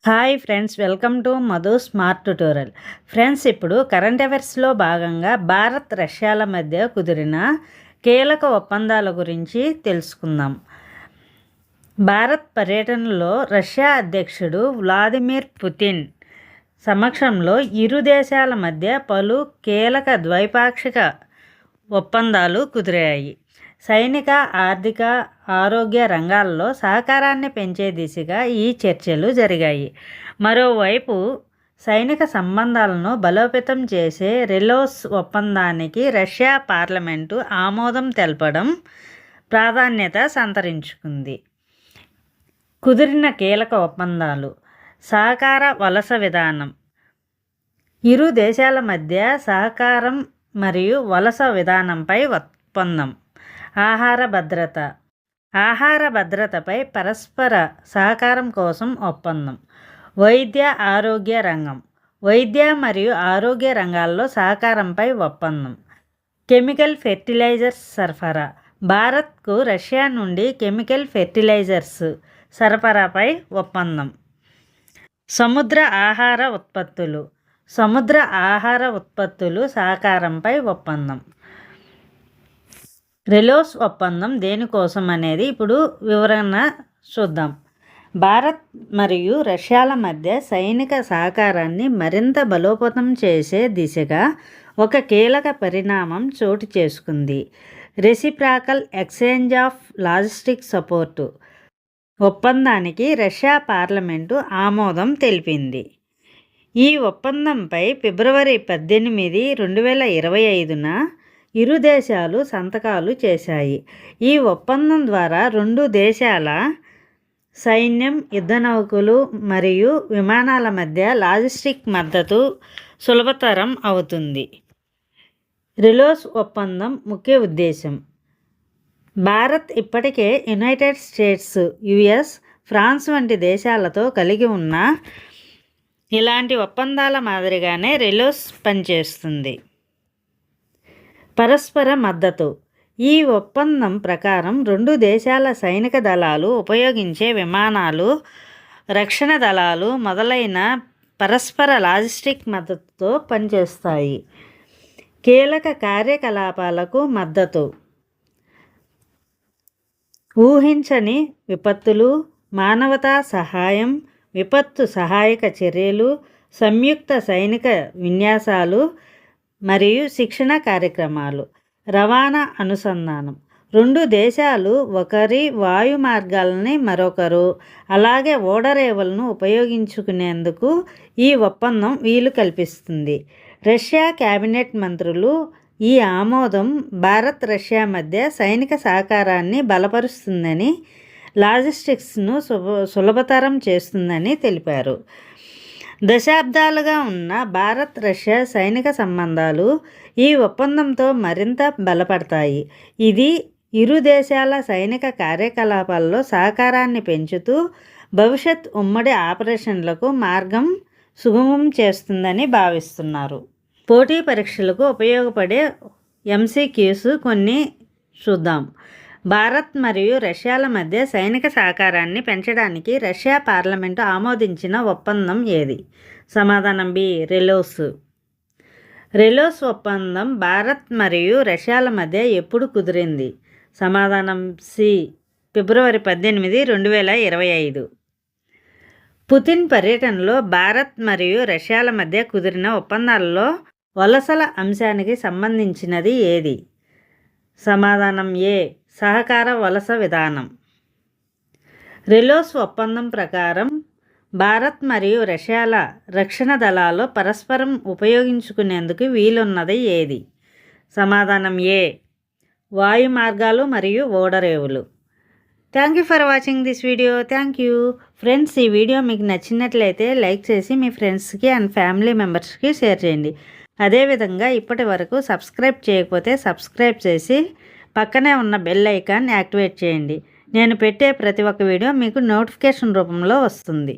Hi friends, welcome to Madhu smart tutorial. Friends, ఇప్పుడు current అఫైర్స్లో భాగంగా భారత్ రష్యాల మధ్య కుదిరిన కీలక ఒప్పందాల గురించి తెలుసుకుందాం. భారత్ పర్యటనలో రష్యా అధ్యక్షుడు వ్లాదిమిర్ పుతిన్ సమక్షంలో ఇరు దేశాల మధ్య పలు కీలక ద్వైపాక్షిక ఒప్పందాలు కుదిరాయి. సైనిక, ఆర్థిక, ఆరోగ్య రంగాల్లో సహకారాన్ని పెంచే దిశగా ఈ చర్చలు జరిగాయి. మరోవైపు సైనిక సంబంధాలను బలోపేతం చేసే రెలోస్ ఒప్పందానికి రష్యా పార్లమెంటు ఆమోదం తెలపడం ప్రాధాన్యత సంతరించుకుంది. కుదిరిన కీలక ఒప్పందాలు: సహకార వలస విధానం. ఇరు దేశాల మధ్య సహకారం మరియు వలస విధానంపై ఒప్పందం. ఆహార భద్రతపై పరస్పర సహకారం కోసం ఒప్పందం. వైద్య ఆరోగ్య రంగం. వైద్య మరియు ఆరోగ్య రంగాల్లో సహకారంపై ఒప్పందం. కెమికల్ ఫెర్టిలైజర్స్ సరఫరా. భారత్కు రష్యా నుండి కెమికల్ ఫెర్టిలైజర్స్ సరఫరాపై ఒప్పందం. సముద్ర ఆహార ఉత్పత్తులు సహకారంపై ఒప్పందం. రెలోస్ ఒప్పందం దేనికోసం అనేది ఇప్పుడు వివరణ చూద్దాం. భారత్ మరియు రష్యాల మధ్య సైనిక సహకారాన్ని మరింత బలోపేతం చేసే దిశగా ఒక కీలక పరిణామం చోటు చేసుకుంది. రెసిప్రాకల్ ఎక్స్చేంజ్ ఆఫ్ లాజిస్టిక్ సపోర్టు ఒప్పందానికి రష్యా పార్లమెంటు ఆమోదం తెలిపింది. ఈ ఒప్పందంపై ఫిబ్రవరి 18, 2025న ఇరు దేశాలు సంతకాలు చేశాయి. ఈ ఒప్పందం ద్వారా రెండు దేశాల సైన్యం, యుద్ధ నౌకలు మరియు విమానాల మధ్య లాజిస్టిక్ మద్దతు సులభతరం అవుతుంది. రెలోస్ ఒప్పందం ముఖ్య ఉద్దేశం: భారత్ ఇప్పటికే యునైటెడ్ స్టేట్స్, యుఎస్, ఫ్రాన్స్ వంటి దేశాలతో కలిగి ఉన్న ఇలాంటి ఒప్పందాల మాదిరిగానే రెలోస్ పనిచేస్తుంది. పరస్పర మద్దతు. ఈ ఒప్పందం ప్రకారం రెండు దేశాల సైనిక దళాలు ఉపయోగించే విమానాలు, రక్షణ దళాలు మొదలైన పరస్పర లాజిస్టిక్ మద్దతుతో పనిచేస్తాయి. కీలక కార్యకలాపాలకు మద్దతు. ఊహించని విపత్తులు, మానవతా సహాయం, విపత్తు సహాయక చర్యలు, సంయుక్త సైనిక విన్యాసాలు మరియు శిక్షణ కార్యక్రమాలు. రవాణా అనుసంధానం. రెండు దేశాలు ఒకరి వాయు మార్గాలని మరొకరు, అలాగే ఓడరేవులను ఉపయోగించుకునేందుకు ఈ ఒప్పందం వీలు కల్పిస్తుంది. రష్యా కేబినెట్ మంత్రులు ఈ ఆమోదం భారత్ రష్యా మధ్య సైనిక సహకారాన్ని బలపరుస్తుందని, లాజిస్టిక్స్ను సులభతరం చేస్తుందని తెలిపారు. దశాబ్దాలుగా ఉన్న భారత్ రష్యా సైనిక సంబంధాలు ఈ ఒప్పందంతో మరింత బలపడతాయి. ఇది ఇరు దేశాల సైనిక కార్యకలాపాల్లో సహకారాన్ని పెంచుతూ భవిష్యత్ ఉమ్మడి ఆపరేషన్లకు మార్గం సుగమం చేస్తుందని భావిస్తున్నారు. పోటీ పరీక్షలకు ఉపయోగపడే ఎంసీక్యూస్ కొన్ని చూద్దాం. భారత్ మరియు రష్యాల మధ్య సైనిక సహకారాన్ని పెంచడానికి రష్యా పార్లమెంటు ఆమోదించిన ఒప్పందం ఏది? సమాధానం బి, రెలోస్. రెలోస్ ఒప్పందం భారత్ మరియు రష్యాల మధ్య ఎప్పుడు కుదిరింది? సమాధానం సి, ఫిబ్రవరి 18, 2025. పుతిన్ పర్యటనలో భారత్ మరియు రష్యాల మధ్య కుదిరిన ఒప్పందాలలో వలసల అంశానికి సంబంధించినది ఏది? సమాధానం ఏ, సహకార వలస విధానం. రెలోస్ ఒప్పందం ప్రకారం భారత్ మరియు రష్యాల రక్షణ దళాలు పరస్పరం ఉపయోగించుకునేందుకు వీలున్నది ఏది? సమాధానం ఏ, వాయు మార్గాలు మరియు ఓడరేవులు. Thank you for watching this video. Thank you friends. ఈ వీడియో మీకు నచ్చినట్లయితే లైక్ చేసి మీ ఫ్రెండ్స్కి అండ్ ఫ్యామిలీ మెంబర్స్కి షేర్ చేయండి. అదేవిధంగా ఇప్పటి వరకు సబ్స్క్రైబ్ చేయకపోతే సబ్స్క్రైబ్ చేసి పక్కనే ఉన్న బెల్ ఐకాన్ యాక్టివేట్ చేయండి. నేను పెట్టే ప్రతి ఒక్క వీడియో మీకు నోటిఫికేషన్ రూపంలో వస్తుంది.